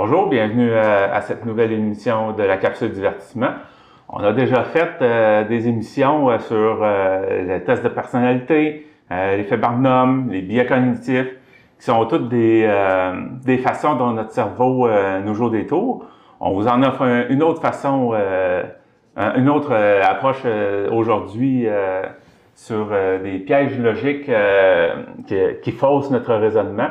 Bonjour, bienvenue à cette nouvelle émission de la capsule divertissement. On a déjà fait des émissions sur les tests de personnalité, l'effet Barnum, les biais cognitifs, qui sont toutes des façons dont notre cerveau nous joue des tours. On vous en offre une autre façon, une autre approche aujourd'hui sur des pièges logiques qui faussent notre raisonnement.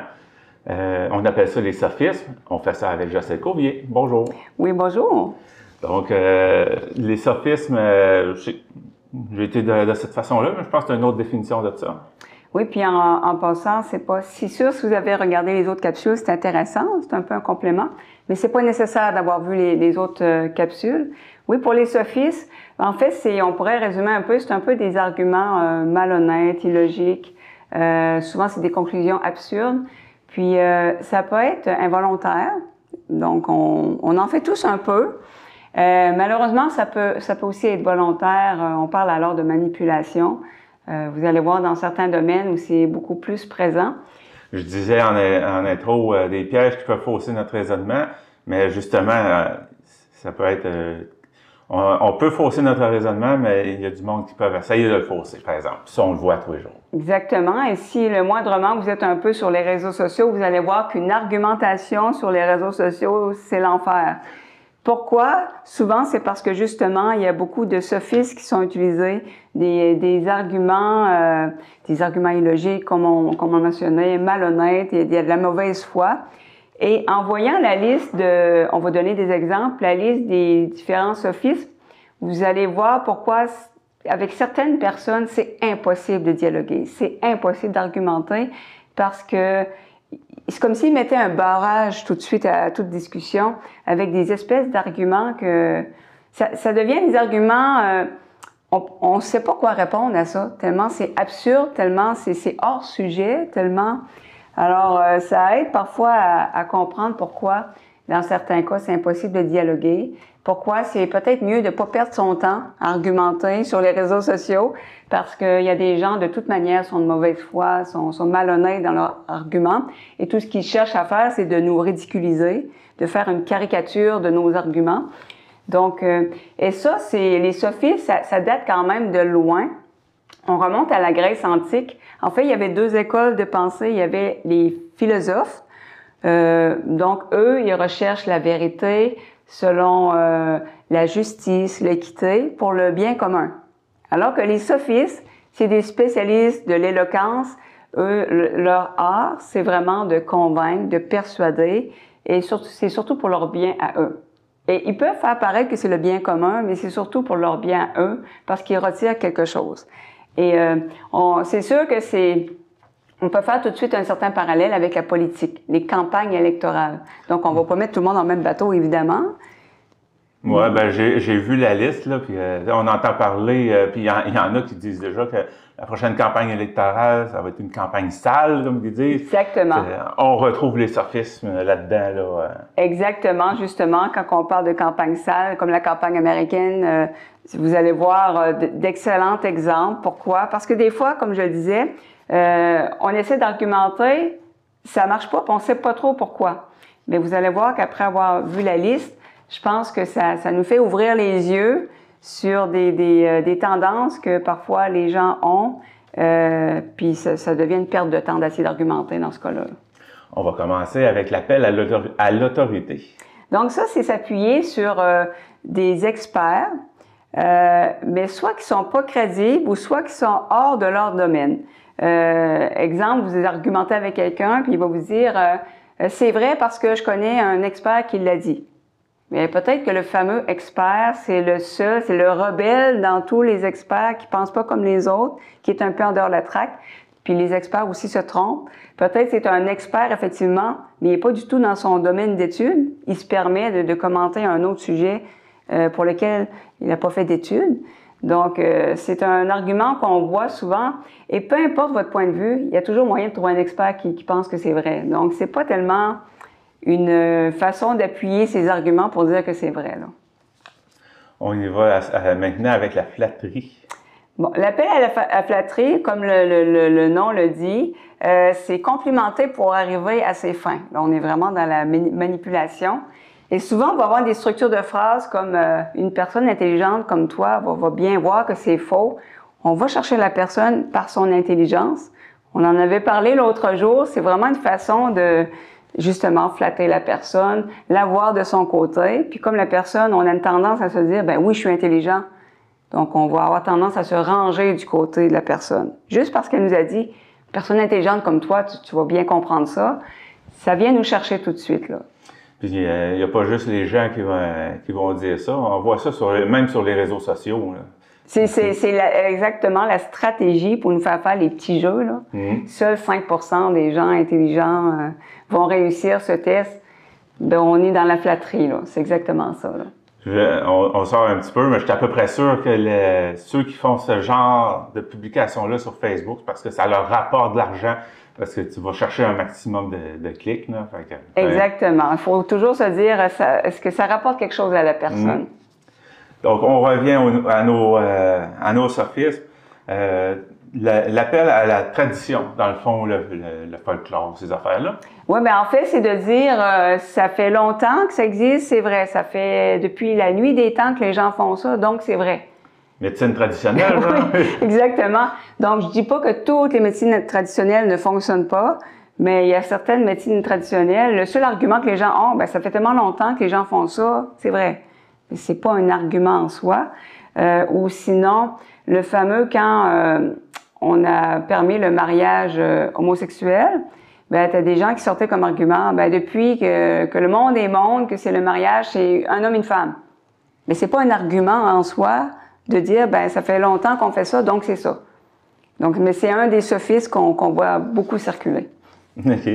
On appelle ça les sophismes. On fait ça avec Jocelyne Courvier. Bonjour. Oui, bonjour. Donc, les sophismes, j'ai été de cette façon-là, mais je pense que c'est une autre définition de ça. Oui, puis en passant, c'est pas si sûr si vous avez regardé les autres capsules, c'est intéressant, c'est un peu un complément, mais c'est pas nécessaire d'avoir vu les autres capsules. Oui, pour les sophismes, en fait, on pourrait résumer un peu, c'est un peu des arguments malhonnêtes, illogiques. Souvent, c'est des conclusions absurdes. Puis, ça peut être involontaire, donc on en fait tous un peu. Malheureusement, ça peut aussi être volontaire. On parle alors de manipulation. Vous allez voir dans certains domaines où c'est beaucoup plus présent. Je disais en intro des pièges qui peuvent fausser notre raisonnement, mais justement, ça peut être... on peut fausser notre raisonnement, mais il y a du monde qui peut essayer de le fausser, par exemple. Ça, on le voit tous les jours. Exactement. Et si le moindrement vous êtes un peu sur les réseaux sociaux, vous allez voir qu'une argumentation sur les réseaux sociaux, c'est l'enfer. Pourquoi? Souvent, c'est parce que justement, il y a beaucoup de sophismes qui sont utilisés, des arguments illogiques, comme on mentionnait, malhonnêtes, et il y a de la mauvaise foi. Et en voyant la liste on va donner des exemples, la liste des différents sophismes, vous allez voir pourquoi, avec certaines personnes, c'est impossible de dialoguer, c'est impossible d'argumenter, parce que c'est comme s'ils mettaient un barrage tout de suite à toute discussion avec des espèces d'arguments que ça devient des arguments, on ne sait pas quoi répondre à ça, tellement c'est absurde, tellement c'est hors sujet, tellement... Alors, ça aide parfois à comprendre pourquoi, dans certains cas, c'est impossible de dialoguer, pourquoi c'est peut-être mieux de ne pas perdre son temps à argumenter sur les réseaux sociaux, parce qu'il y a des gens, de toute manière, sont de mauvaise foi, sont malhonnêtes dans leurs arguments, et tout ce qu'ils cherchent à faire, c'est de nous ridiculiser, de faire une caricature de nos arguments. Donc, et ça, les sophismes, ça date quand même de loin. On remonte à la Grèce antique. En fait, il y avait deux écoles de pensée. Il y avait les philosophes. Donc, eux, ils recherchent la vérité selon la justice, l'équité, pour le bien commun. Alors que les sophistes, c'est des spécialistes de l'éloquence. Eux, leur art, c'est vraiment de convaincre, de persuader, et c'est surtout pour leur bien à eux. Et ils peuvent faire paraître que c'est le bien commun, mais c'est surtout pour leur bien à eux, parce qu'ils retirent quelque chose. Et c'est sûr que on peut faire tout de suite un certain parallèle avec la politique, les campagnes électorales. Donc, on va pas mettre tout le monde dans le même bateau, évidemment. Ouais, ben j'ai vu la liste, là, puis on entend parler, puis il y en a qui disent déjà que la prochaine campagne électorale, ça va être une campagne sale, comme ils disent. Exactement. On retrouve les sophismes là-dedans, là. Exactement, justement, quand on parle de campagne sale, comme la campagne américaine, vous allez voir d'excellents exemples. Pourquoi? Parce que des fois, comme je le disais, on essaie d'argumenter, ça marche pas, puis on sait pas trop pourquoi. Mais vous allez voir qu'après avoir vu la liste, je pense que ça nous fait ouvrir les yeux sur des tendances que parfois les gens ont, puis ça devient une perte de temps d'essayer d'argumenter dans ce cas-là. On va commencer avec l'appel à l'autorité. Donc ça, c'est s'appuyer sur des experts, mais soit qui sont pas crédibles ou soit qui sont hors de leur domaine. Exemple, vous argumentez avec quelqu'un, puis il va vous dire c'est vrai parce que je connais un expert qui l'a dit. Mais peut-être que le fameux expert, c'est le seul, c'est le rebelle dans tous les experts qui pensent pas comme les autres, qui est un peu en dehors de la traque. Puis les experts aussi se trompent. Peut-être c'est un expert, effectivement, mais il n'est pas du tout dans son domaine d'études. Il se permet de commenter un autre sujet pour lequel il n'a pas fait d'études. Donc, c'est un argument qu'on voit souvent. Et peu importe votre point de vue, il y a toujours moyen de trouver un expert qui pense que c'est vrai. Donc, c'est pas tellement une façon d'appuyer ses arguments pour dire que c'est vrai, là. On y va maintenant avec la flatterie. Bon, l'appel à la flatterie, comme le nom le dit, c'est complimenter pour arriver à ses fins. Là, on est vraiment dans la manipulation. Et souvent, on va avoir des structures de phrases comme une personne intelligente comme toi va bien voir que c'est faux. On va chercher la personne par son intelligence. On en avait parlé l'autre jour. C'est vraiment une façon de, justement, flatter la personne, la voir de son côté. Puis comme la personne, on a une tendance à se dire, ben oui, je suis intelligent. Donc, on va avoir tendance à se ranger du côté de la personne. Juste parce qu'elle nous a dit, personne intelligente comme toi, tu vas bien comprendre ça. Ça vient nous chercher tout de suite, là. Puis, il n'y a pas juste les gens qui vont dire ça. On voit ça même sur les réseaux sociaux, là. C'est exactement la stratégie pour nous faire les petits jeux, là. Seuls 5% des gens intelligents vont réussir ce test. Ben, on est dans la flatterie, là. C'est exactement ça, là. On sort un petit peu, mais je suis à peu près sûr que ceux qui font ce genre de publication-là sur Facebook, parce que ça leur rapporte de l'argent, parce que tu vas chercher un maximum de clics. Là. Fait que, exactement. Il faut toujours se dire, est-ce que ça rapporte quelque chose à la personne? Donc, on revient à nos sophismes. L'appel à la tradition, dans le fond, le folklore, ces affaires-là. Oui, mais en fait, c'est de dire, ça fait longtemps que ça existe, c'est vrai. Ça fait depuis la nuit des temps que les gens font ça, donc c'est vrai. Médecine traditionnelle, genre. Oui, exactement. Donc, je dis pas que toutes les médecines traditionnelles ne fonctionnent pas, mais il y a certaines médecines traditionnelles. Le seul argument que les gens ont, ben, ça fait tellement longtemps que les gens font ça, c'est vrai. Mais c'est pas un argument en soi. Ou sinon, le fameux quand on a permis le mariage homosexuel, ben, tu as des gens qui sortaient comme argument, ben, depuis que le monde est monde, que c'est le mariage, c'est un homme et une femme. Mais c'est pas un argument en soi de dire, ben, ça fait longtemps qu'on fait ça, donc c'est ça. Donc, mais c'est un des sophismes qu'on voit beaucoup circuler. OK.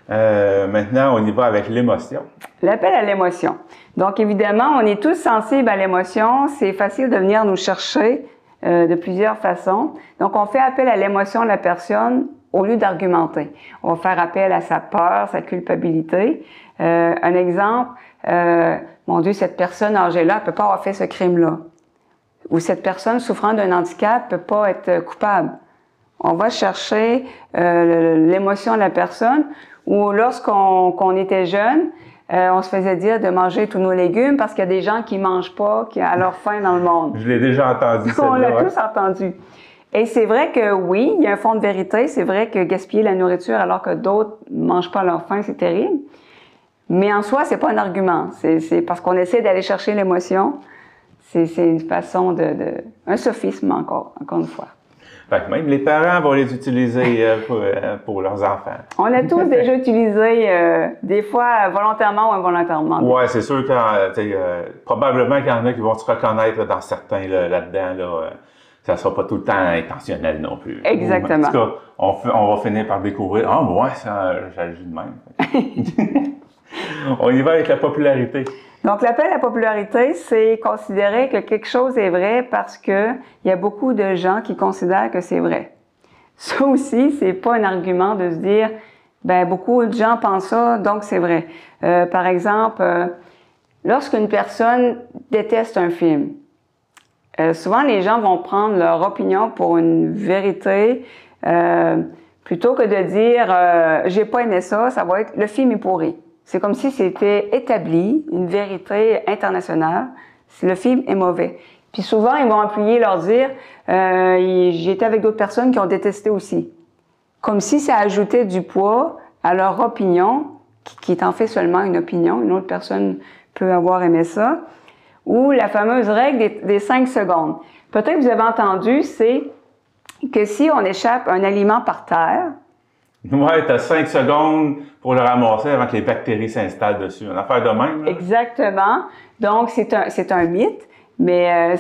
Maintenant, on y va avec l'émotion. L'appel à l'émotion. Donc, évidemment, on est tous sensibles à l'émotion. C'est facile de venir nous chercher de plusieurs façons. Donc, on fait appel à l'émotion de la personne au lieu d'argumenter. On va faire appel à sa peur, sa culpabilité. Un exemple, mon Dieu, cette personne âgée-là ne peut pas avoir fait ce crime-là. Ou cette personne souffrant d'un handicap ne peut pas être coupable. On va chercher l'émotion de la personne. Ou lorsqu'on était jeune, on se faisait dire de manger tous nos légumes parce qu'il y a des gens qui ne mangent pas, qui ont leur faim dans le monde. Je l'ai déjà entendu, celle-là. On l'a tous entendu. Et c'est vrai que oui, il y a un fond de vérité. C'est vrai que gaspiller la nourriture alors que d'autres ne mangent pas leur faim, c'est terrible. Mais en soi, c'est pas un argument. C'est parce qu'on essaie d'aller chercher l'émotion. C'est une façon un sophisme encore une fois. Fait que même les parents vont les utiliser pour leurs enfants. On a tous déjà utilisé, des fois volontairement ou involontairement. Oui, c'est sûr que probablement qu'il y en a qui vont se reconnaître dans certains là-dedans. Ça ne sera pas tout le temps intentionnel non plus. Exactement. En tout cas, on va finir par découvrir, moi, ça, j'agis de même. On y va avec la popularité. Donc, l'appel à la popularité, c'est considérer que quelque chose est vrai parce qu'il y a beaucoup de gens qui considèrent que c'est vrai. Ça aussi, c'est pas un argument de se dire, ben beaucoup de gens pensent ça, donc c'est vrai. Par exemple, lorsqu'une personne déteste un film, souvent les gens vont prendre leur opinion pour une vérité, plutôt que de dire, j'ai pas aimé ça, ça va être, le film est pourri. C'est comme si c'était établi, une vérité internationale. Si le film est mauvais. Puis souvent, ils vont appuyer leur dire j'ai été avec d'autres personnes qui ont détesté aussi. Comme si ça ajoutait du poids à leur opinion, qui est en fait seulement une opinion. Une autre personne peut avoir aimé ça. Ou la fameuse règle des 5 secondes. Peut-être que vous avez entendu, c'est que si on échappe un aliment par terre, ouais, tu as 5 secondes pour le ramasser avant que les bactéries s'installent dessus. Une affaire de même. Là. Exactement. Donc, c'est un mythe, mais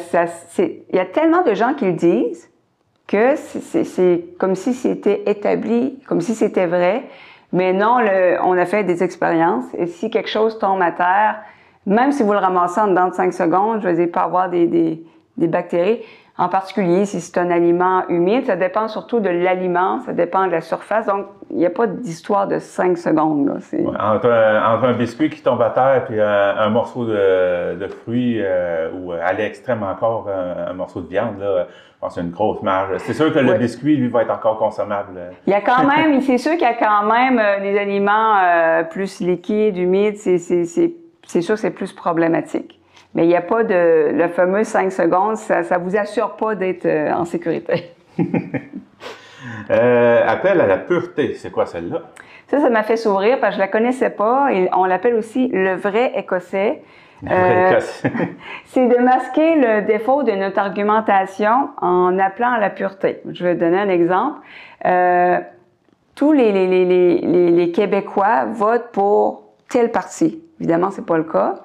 il y a tellement de gens qui le disent que c'est comme si c'était établi, comme si c'était vrai. Mais non, on a fait des expériences. Et si quelque chose tombe à terre, même si vous le ramassez en dedans de 5 secondes, je veux dire, pas avoir des bactéries. En particulier, si c'est un aliment humide, ça dépend surtout de l'aliment, ça dépend de la surface. Donc, il n'y a pas d'histoire de 5 secondes. Là. Ouais, entre un biscuit qui tombe à terre et un morceau de fruit ou à l'extrême encore un morceau de viande, là, je pense qu'il y a une grosse marge. C'est sûr que le biscuit, lui, va être encore consommable. Il y a quand même, c'est sûr qu'il y a quand même des aliments plus liquides, humides, c'est sûr que c'est plus problématique. Mais il n'y a pas le fameux 5 secondes, ça ne vous assure pas d'être en sécurité. Appel à la pureté, c'est quoi celle-là? Ça m'a fait sourire parce que je ne la connaissais pas et on l'appelle aussi le vrai écossais. C'est de masquer le défaut de notre argumentation en appelant à la pureté. Je vais donner un exemple. Tous les Québécois votent pour tel parti. Évidemment, c'est pas le cas.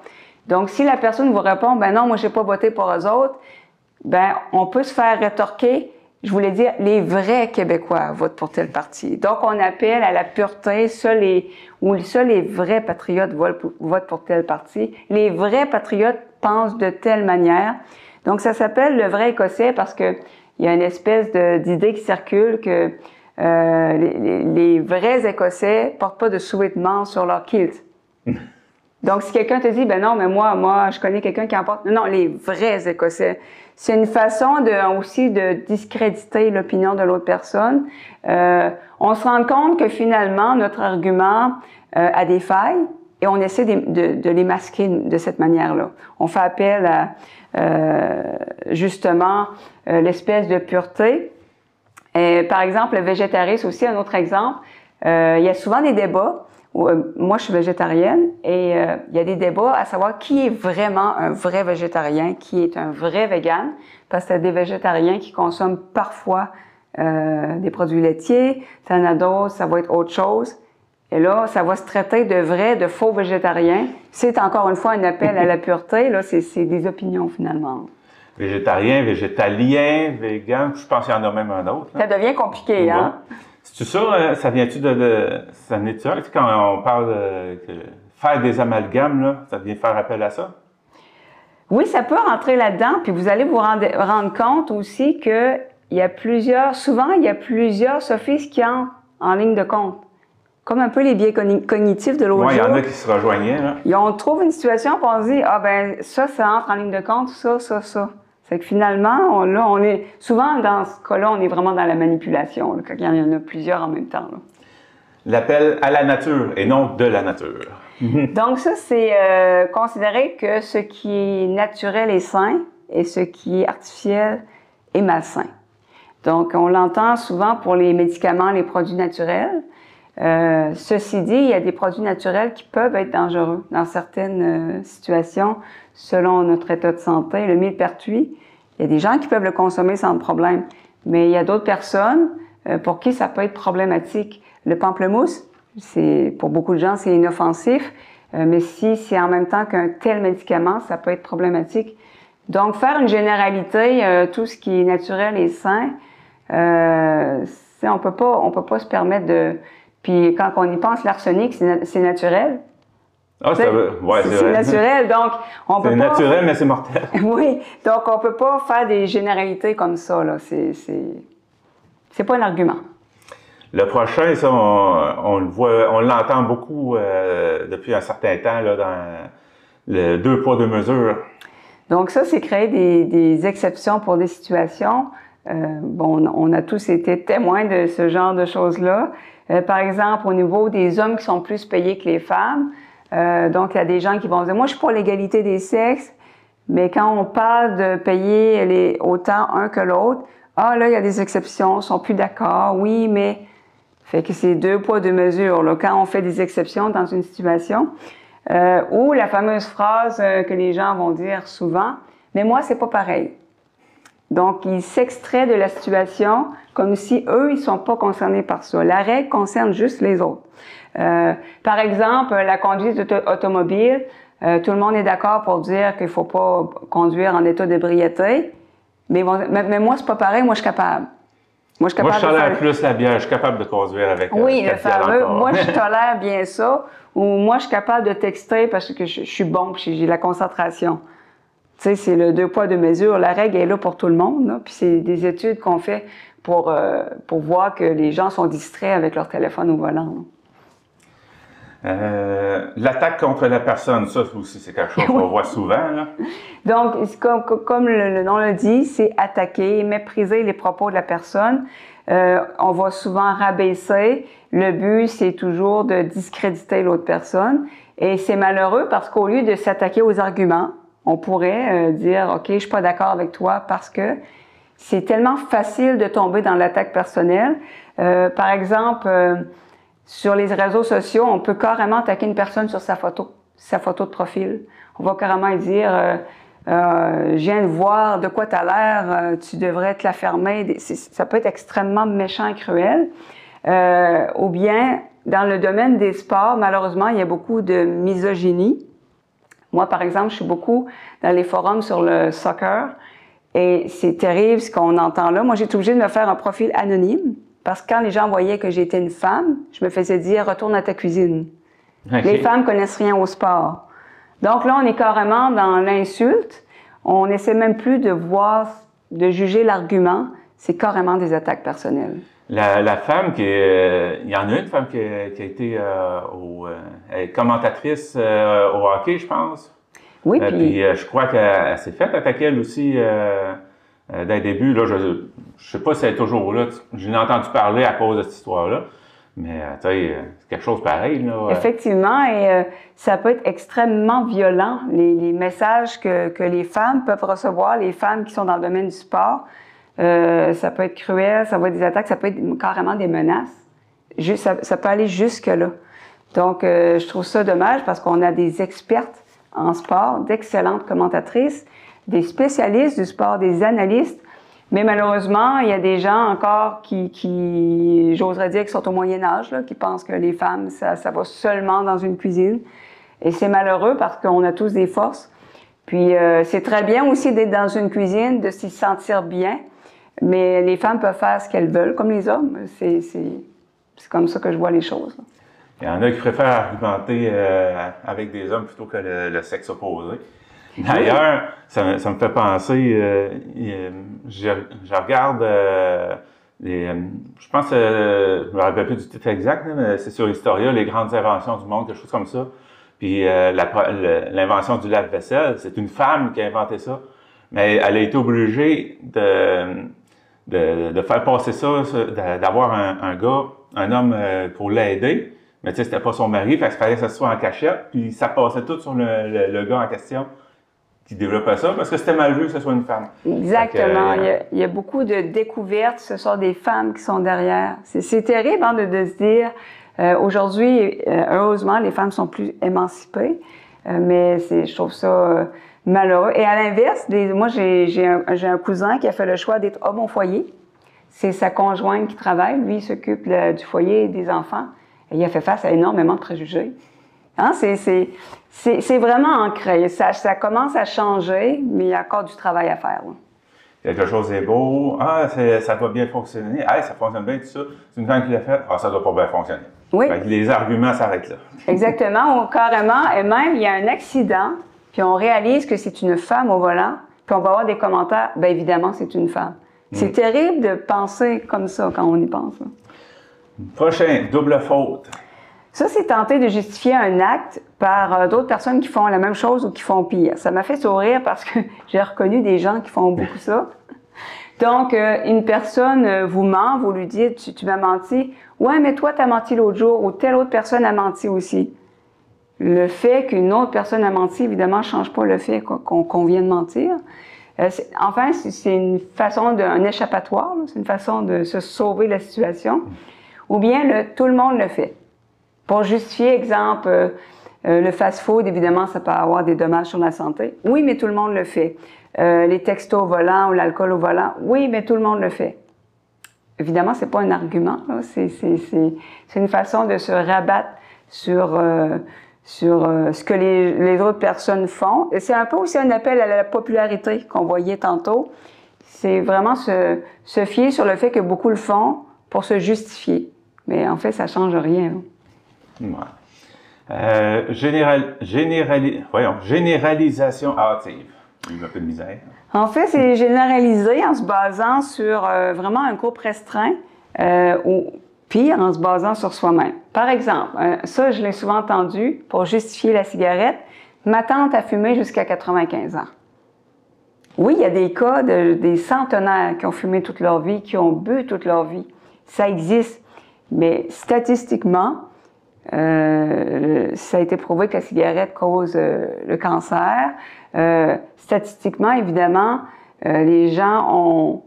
Donc, si la personne vous répond, ben non, moi, j'ai pas voté pour eux autres, ben, on peut se faire rétorquer, je voulais dire, les vrais Québécois votent pour tel parti. Donc, on appelle à la pureté, seuls les vrais patriotes votent pour tel parti. Les vrais patriotes pensent de telle manière. Donc, ça s'appelle le vrai écossais parce que il y a une espèce d'idée qui circule que les vrais Écossais portent pas de sous-vêtements sur leur kilt. Donc, si quelqu'un te dit, ben non, mais moi, je connais quelqu'un qui en porte. Non, les vrais Écossais. C'est une façon aussi de discréditer l'opinion de l'autre personne. On se rend compte que finalement, notre argument a des failles et on essaie de les masquer de cette manière-là. On fait appel à, justement, l'espèce de pureté. Par exemple, le végétarisme aussi, un autre exemple. Il y a souvent des débats. Moi, je suis végétarienne et il y a des débats à savoir qui est vraiment un vrai végétarien, qui est un vrai vegan, parce que y a des végétariens qui consomment parfois des produits laitiers, t'en as d'autres, ça va être autre chose. Et là, ça va se traiter de faux végétariens. C'est encore une fois un appel à la pureté, là, c'est des opinions finalement. Végétarien, végétalien, vegan, je pense qu'il y en a même un autre. Ça devient compliqué, hein? C'est ça, ça vient-tu ça venait de ça? Quand on parle de faire des amalgames, là, ça vient faire appel à ça? Oui, ça peut rentrer là-dedans, puis vous allez vous rendre compte aussi que souvent, il y a plusieurs sophistes qui entrent en ligne de compte. Comme un peu les biais cognitifs de l'autre jour. Oui, il y en a qui se rejoignaient, là. On trouve une situation, puis on se dit, ah ben ça entre en ligne de compte, ça. C'est que finalement, on est souvent dans ce cas-là, on est vraiment dans la manipulation, là, quand il y en a plusieurs en même temps. L'appel à la nature et non de la nature. Donc ça, c'est considérer que ce qui est naturel est sain et ce qui est artificiel est malsain. Donc, on l'entend souvent pour les médicaments, les produits naturels. Ceci dit, il y a des produits naturels qui peuvent être dangereux dans certaines situations selon notre état de santé. Le millepertuis, il y a des gens qui peuvent le consommer sans problème, mais il y a d'autres personnes pour qui ça peut être problématique. Le pamplemousse, pour beaucoup de gens, c'est inoffensif, mais si c'est en même temps qu'un tel médicament, ça peut être problématique. Donc, faire une généralité, tout ce qui est naturel et sain, on peut pas se permettre de... Puis quand on y pense, l'arsenic, c'est naturel. Ah, c'est naturel, donc on peut pas... C'est naturel, mais c'est mortel. Oui, donc on peut pas faire des généralités comme ça, là. C'est pas un argument. Le prochain, ça, on le voit, on l'entend beaucoup depuis un certain temps, là, dans le 2 poids, 2 mesures. Donc ça, c'est créer des exceptions pour des situations. On a tous été témoins de ce genre de choses-là. Par exemple, au niveau des hommes qui sont plus payés que les femmes, donc il y a des gens qui vont dire « Moi, je suis pour l'égalité des sexes », mais quand on parle de payer autant un que l'autre, ah là, il y a des exceptions, ils ne sont plus d'accord, oui, mais... Fait que c'est 2 poids, 2 mesures, là, quand on fait des exceptions dans une situation. Ou la fameuse phrase que les gens vont dire souvent, « Mais moi, c'est pas pareil ». Donc, ils s'extraient de la situation comme si eux, ils sont pas concernés par ça. La règle concerne juste les autres. Par exemple, la conduite automobile, tout le monde est d'accord pour dire qu'il faut pas conduire en état d'ébriété, mais moi, c'est pas pareil, moi, je suis capable. Moi, je tolère plus la bière, je suis capable de conduire avec oui, le fameux, moi, je tolère bien ça, ou moi, je suis capable de texter parce que je suis bon, puis j'ai la concentration. sais, c'est le 2 poids, 2 mesures. La règle est là pour tout le monde, là. Puis c'est des études qu'on fait pour voir que les gens sont distraits avec leur téléphone au volant. L'attaque contre la personne, ça aussi, c'est quelque chose qu'on voit souvent, là. Donc, comme le nom le dit, c'est attaquer, mépriser les propos de la personne. On va souvent rabaisser. Le but, c'est toujours de discréditer l'autre personne. Et c'est malheureux parce qu'au lieu de s'attaquer aux arguments, on pourrait dire « OK, je suis pas d'accord avec toi parce que… » C'est tellement facile de tomber dans l'attaque personnelle. Par exemple, sur les réseaux sociaux, on peut carrément attaquer une personne sur sa photo de profil. On va carrément lui dire je viens de voir de quoi tu as l'air, tu devrais te la fermer. Ça peut être extrêmement méchant et cruel. Ou bien, dans le domaine des sports, malheureusement, il y a beaucoup de misogynie. Moi, par exemple, je suis beaucoup dans les forums sur le soccer. Et c'est terrible ce qu'on entend là. Moi, j'ai été obligée de me faire un profil anonyme parce que quand les gens voyaient que j'étais une femme, je me faisais dire « retourne à ta cuisine ». Okay. Les femmes connaissent rien au sport. Donc là, on est carrément dans l'insulte. On n'essaie même plus de de juger l'argument. C'est carrément des attaques personnelles. La femme il y en a une femme qui a été commentatrice au hockey, je pense. Oui, puis je crois qu'elle s'est faite attaquer elle aussi dès le début. Là, je ne sais pas si elle est toujours là. J'en ai entendu parler à cause de cette histoire-là. Mais tu sais, c'est quelque chose de pareil. Là. Effectivement, et ça peut être extrêmement violent, les messages que les femmes peuvent recevoir, les femmes qui sont dans le domaine du sport. Ça peut être cruel, ça va être des attaques, ça peut être carrément des menaces. Ça peut aller jusque-là. Donc, je trouve ça dommage parce qu'on a des expertes en sport, d'excellentes commentatrices, des spécialistes du sport, des analystes, mais malheureusement, il y a des gens encore qui j'oserais dire, qui sont au Moyen-Âge, qui pensent que les femmes, ça va seulement dans une cuisine. Et c'est malheureux parce qu'on a tous des forces. Puis, c'est très bien aussi d'être dans une cuisine, de s'y sentir bien, mais les femmes peuvent faire ce qu'elles veulent, comme les hommes. C'est comme ça que je vois les choses. Il y en a qui préfèrent argumenter avec des hommes plutôt que le sexe opposé. D'ailleurs, ça me fait penser, je regarde, je pense, je me rappelle plus du titre exact, mais c'est sur Historia, les grandes inventions du monde, quelque chose comme ça. Puis l'invention du lave-vaisselle, c'est une femme qui a inventé ça, mais elle a été obligée de faire passer ça, d'avoir un homme pour l'aider. Mais tu sais, c'était pas son mari, fait qu'il fallait que ça soit en cachette, puis ça passait tout sur le gars en question qui développait ça, parce que c'était mal vu que ce soit une femme. Exactement. Il y a beaucoup de découvertes, ce sont des femmes qui sont derrière. C'est terrible hein, de se dire, aujourd'hui, heureusement, les femmes sont plus émancipées, mais je trouve ça malheureux. Et à l'inverse, moi, j'ai un cousin qui a fait le choix d'être homme au foyer. C'est sa conjointe qui travaille, lui, il s'occupe du foyer et des enfants. Et il a fait face à énormément de préjugés. Hein? C'est vraiment ancré. Ça commence à changer, mais il y a encore du travail à faire. Là. Quelque chose est beau. Ah, ça doit bien fonctionner. Ah, ça fonctionne bien, tout ça. C'est une femme qui l'a fait. Ah, ça doit pas bien fonctionner. Oui. Fait que les arguments s'arrêtent là. Exactement, carrément. Et même, il y a un accident, puis on réalise que c'est une femme au volant, puis on va avoir des commentaires. Bien évidemment, c'est une femme. C'est terrible de penser comme ça quand on y pense. Là. Prochain, double faute. Ça, c'est tenter de justifier un acte par d'autres personnes qui font la même chose ou qui font pire. Ça m'a fait sourire parce que j'ai reconnu des gens qui font beaucoup ça. Donc, une personne vous ment, vous lui dites « tu m'as menti ». « Ouais, mais toi, tu as menti l'autre jour » ou « telle autre personne a menti aussi ». Le fait qu'une autre personne a menti, évidemment, ne change pas le fait qu'on vient de mentir. Enfin, c'est une façon un échappatoire, c'est une façon de se sauver la situation. Ou bien, tout le monde le fait. Pour justifier, exemple, le fast-food, évidemment, ça peut avoir des dommages sur la santé. Oui, mais tout le monde le fait. Les textos au volant ou l'alcool au volant. Oui, mais tout le monde le fait. Évidemment, c'est pas un argument. C'est une façon de se rabattre sur ce que les autres personnes font. Et c'est un peu aussi un appel à la popularité qu'on voyait tantôt. C'est vraiment se fier sur le fait que beaucoup le font pour se justifier. Mais en fait, ça ne change rien. Ouais. Généralisation hâtive. Il y a un peu de misère. En fait, c'est généralisé en se basant sur vraiment un groupe restreint ou pire, en se basant sur soi-même. Par exemple, ça, je l'ai souvent entendu pour justifier la cigarette. Ma tante a fumé jusqu'à 95 ans. Oui, il y a des cas des centenaires qui ont fumé toute leur vie, qui ont bu toute leur vie. Ça existe. Mais statistiquement, ça a été prouvé que la cigarette cause le cancer. Statistiquement, évidemment, les gens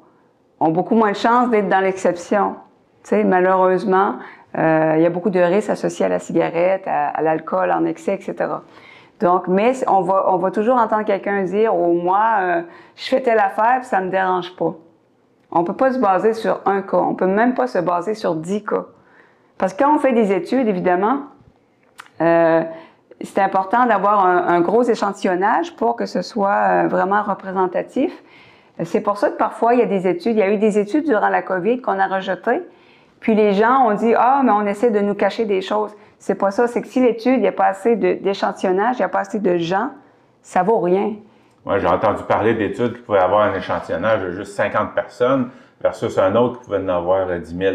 ont beaucoup moins de chances d'être dans l'exception. Tu sais, malheureusement, il y a beaucoup de risques associés à la cigarette, à l'alcool en excès, etc. Donc, mais on va toujours entendre quelqu'un dire « Oh, moi, je fais telle affaire, puis ça me dérange pas ». On ne peut pas se baser sur un cas. On ne peut même pas se baser sur 10 cas. Parce que quand on fait des études, évidemment, c'est important d'avoir un gros échantillonnage pour que ce soit vraiment représentatif. C'est pour ça que parfois, il y a eu des études durant la COVID qu'on a rejetées. Puis les gens ont dit « Ah, mais on essaie de nous cacher des choses ». C'est pas ça. C'est que si l'étude, il n'y a pas assez d'échantillonnage, il n'y a pas assez de gens, ça vaut rien. Moi, j'ai entendu parler d'études qui pouvaient avoir un échantillonnage de juste 50 personnes versus un autre qui pouvait en avoir 10 000.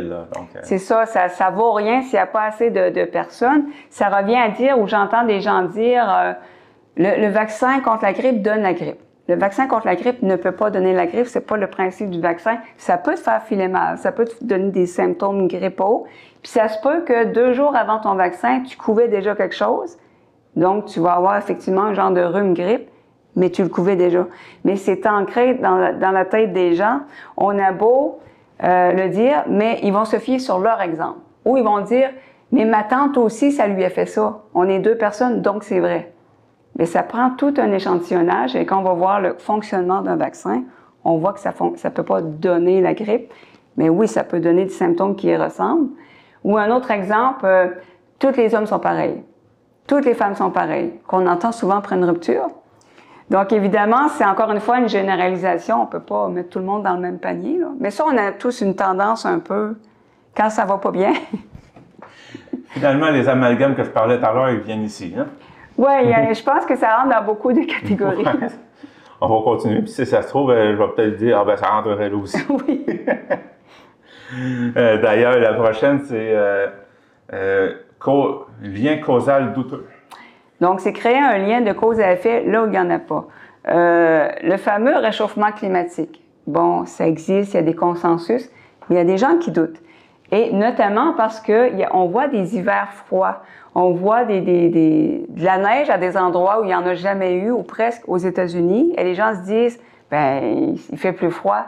C'est ça, ça vaut rien s'il n'y a pas assez de personnes. Ça revient à dire, ou j'entends des gens dire, le vaccin contre la grippe donne la grippe. Le vaccin contre la grippe ne peut pas donner la grippe, c'est pas le principe du vaccin. Ça peut te faire filer mal, ça peut te donner des symptômes grippaux. Puis ça se peut que 2 jours avant ton vaccin, tu couvais déjà quelque chose. Donc, tu vas avoir effectivement un genre de rhume-grippe, mais tu le couvais déjà. Mais c'est ancré dans la tête des gens. On a beau le dire, mais ils vont se fier sur leur exemple. Ou ils vont dire, mais ma tante aussi, ça lui a fait ça. On est 2 personnes, donc c'est vrai. Mais ça prend tout un échantillonnage et quand on va voir le fonctionnement d'un vaccin, on voit que ça ne peut pas donner la grippe, mais oui, ça peut donner des symptômes qui y ressemblent. Ou un autre exemple, tous les hommes sont pareils. Toutes les femmes sont pareilles, qu'on entend souvent après une rupture. Donc, évidemment, c'est encore une fois une généralisation. On ne peut pas mettre tout le monde dans le même panier, là. Mais ça, on a tous une tendance un peu, quand ça va pas bien. Finalement, les amalgames que je parlais tout à l'heure, ils viennent ici, hein? Oui, je pense que ça rentre dans beaucoup de catégories. Ouais. On va continuer, puis si ça se trouve, je vais peut-être dire, ah ben ça rentrerait là aussi. Oui. D'ailleurs, la prochaine, c'est lien causal douteux. Donc, c'est créer un lien de cause à effet là où il n'y en a pas. Le fameux réchauffement climatique. Bon, ça existe, il y a des consensus, mais il y a des gens qui doutent. Et notamment parce qu'on voit des hivers froids. On voit de la neige à des endroits où il n'y en a jamais eu, ou presque aux États-Unis. Et les gens se disent, ben il fait plus froid.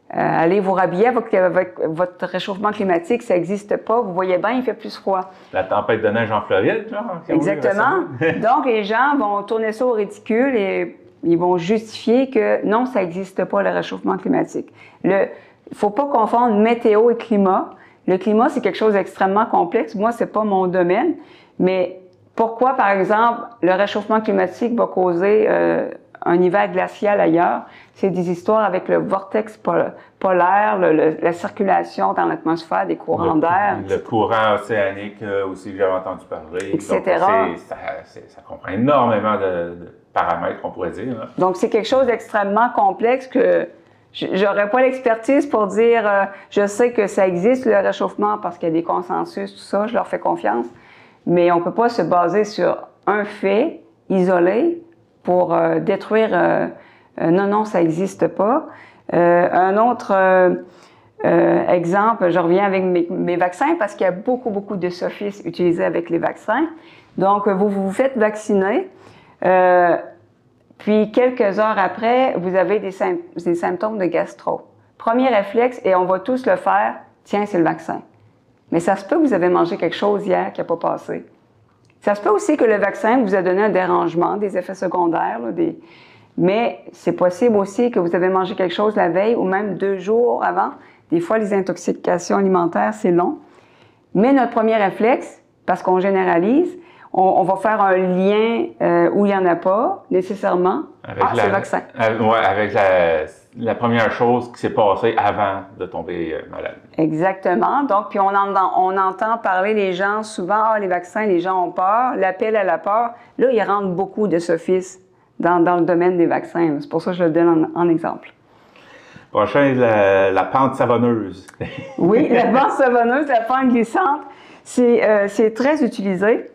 Allez vous rhabiller avec votre réchauffement climatique, ça n'existe pas. Vous voyez bien, il fait plus froid. La tempête de neige en Floride, genre. Exactement. Donc, les gens vont tourner ça au ridicule et ils vont justifier que non, ça n'existe pas, le réchauffement climatique. Il ne faut pas confondre météo et climat. Le climat, c'est quelque chose d'extrêmement complexe. Moi, ce n'est pas mon domaine. Mais pourquoi, par exemple, le réchauffement climatique va causer un hiver glacial ailleurs? C'est des histoires avec le vortex polaire, la circulation dans l'atmosphère des courants d'air. Le courant océanique aussi, j'avais entendu parler. Etc. Donc, ça comprend énormément de paramètres, on pourrait dire. Là. Donc, c'est quelque chose d'extrêmement complexe que j'aurais pas l'expertise pour dire je sais que ça existe, le réchauffement, parce qu'il y a des consensus, tout ça, je leur fais confiance. Mais on ne peut pas se baser sur un fait isolé pour détruire non, ça n'existe pas. Un autre exemple, je reviens avec mes vaccins parce qu'il y a beaucoup de sophismes utilisés avec les vaccins. Donc, vous vous faites vacciner, puis quelques heures après, vous avez des symptômes de gastro. Premier réflexe, et on va tous le faire, tiens, c'est le vaccin. Mais ça se peut que vous avez mangé quelque chose hier qui n'a pas passé. Ça se peut aussi que le vaccin vous a donné un dérangement, des effets secondaires, là, mais c'est possible aussi que vous avez mangé quelque chose la veille ou même 2 jours avant. Des fois, les intoxications alimentaires, c'est long. Mais notre premier réflexe, parce qu'on généralise, on va faire un lien où il n'y en a pas, nécessairement. C'est le vaccin. Oui, avec la première chose qui s'est passée avant de tomber malade. Exactement. Donc, puis on entend parler les gens souvent, les vaccins, les gens ont peur, l'appel à la peur. Là, ils rentrent beaucoup de sophismes dans le domaine des vaccins. C'est pour ça que je le donne en exemple. Prochain, la pente savonneuse. Oui, la pente savonneuse, la pente glissante, c'est très utilisé.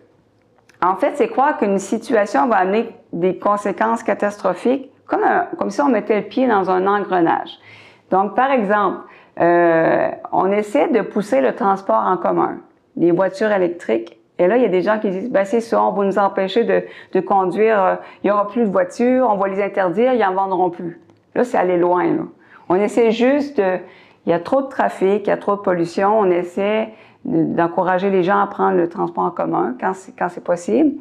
En fait, c'est croire qu'une situation va amener des conséquences catastrophiques, comme si on mettait le pied dans un engrenage. Donc, par exemple, on essaie de pousser le transport en commun, les voitures électriques. Et là, il y a des gens qui disent, ben c'est ça, on va nous empêcher de conduire, il n'y aura plus de voitures, on va les interdire, ils n'en vendront plus. Là, c'est aller loin, là. On essaie juste il y a trop de trafic, il y a trop de pollution, on essaie d'encourager les gens à prendre le transport en commun quand c'est possible.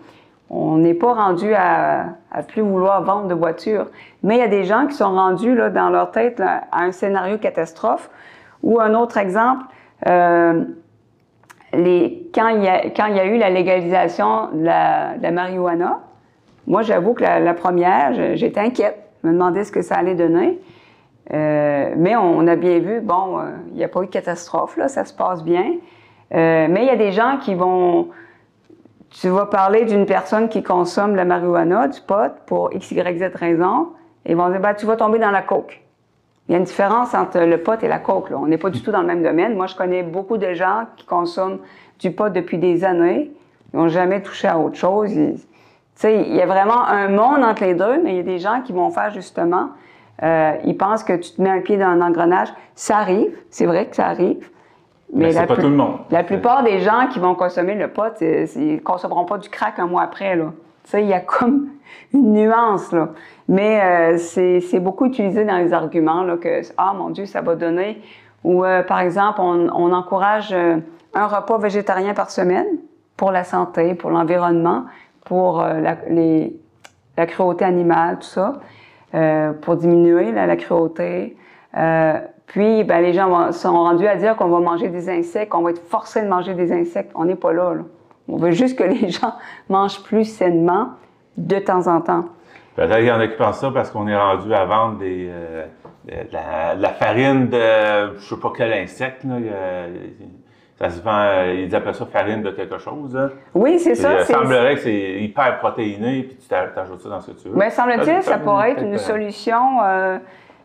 On n'est pas rendu à plus vouloir vendre de voitures. Mais il y a des gens qui sont rendus là, dans leur tête là, à un scénario catastrophe. Ou un autre exemple, quand il y a eu la légalisation de la marijuana, moi j'avoue que la première, j'étais inquiète. Je me demandais ce que ça allait donner. Mais on a bien vu, bon, il n'y a pas eu de catastrophe, là, ça se passe bien. Mais il y a des gens qui vont... Tu vas parler d'une personne qui consomme de la marijuana, du pot, pour X, Y, Z raison, et ils vont dire, ben, tu vas tomber dans la coke. Il y a une différence entre le pot et la coke, là. On n'est pas du tout dans le même domaine. Moi, je connais beaucoup de gens qui consomment du pot depuis des années. Ils n'ont jamais touché à autre chose. Tu sais, il y a vraiment un monde entre les deux, mais il y a des gens qui vont faire justement... ils pensent que tu te mets un pied dans un engrenage. Ça arrive, c'est vrai que ça arrive. Mais c'est pas tout le monde. La plupart des gens qui vont consommer le pot, ils ne consommeront pas du crack un mois après, là. Tu sais, il y a comme une nuance, là. Mais c'est beaucoup utilisé dans les arguments, là, que « Ah, mon Dieu, ça va donner ». Ou, par exemple, on encourage un repas végétarien par semaine pour la santé, pour l'environnement, pour la cruauté animale, tout ça, pour diminuer la cruauté. Puis, ben, les gens sont rendus à dire qu'on va manger des insectes, qu'on va être forcé de manger des insectes. On n'est pas là, là. On veut juste que les gens mangent plus sainement de temps en temps. Peut-être qu'il y en a qui pensent ça parce qu'on est rendu à vendre de la farine de je ne sais pas quel insecte. Là. Ça se vend, ils appellent ça farine de quelque chose. Hein. Oui, c'est ça. Il semblerait que c'est hyper protéiné, puis tu t'ajoutes ça dans ce que tu veux. Mais semble-t-il, ça pourrait être une solution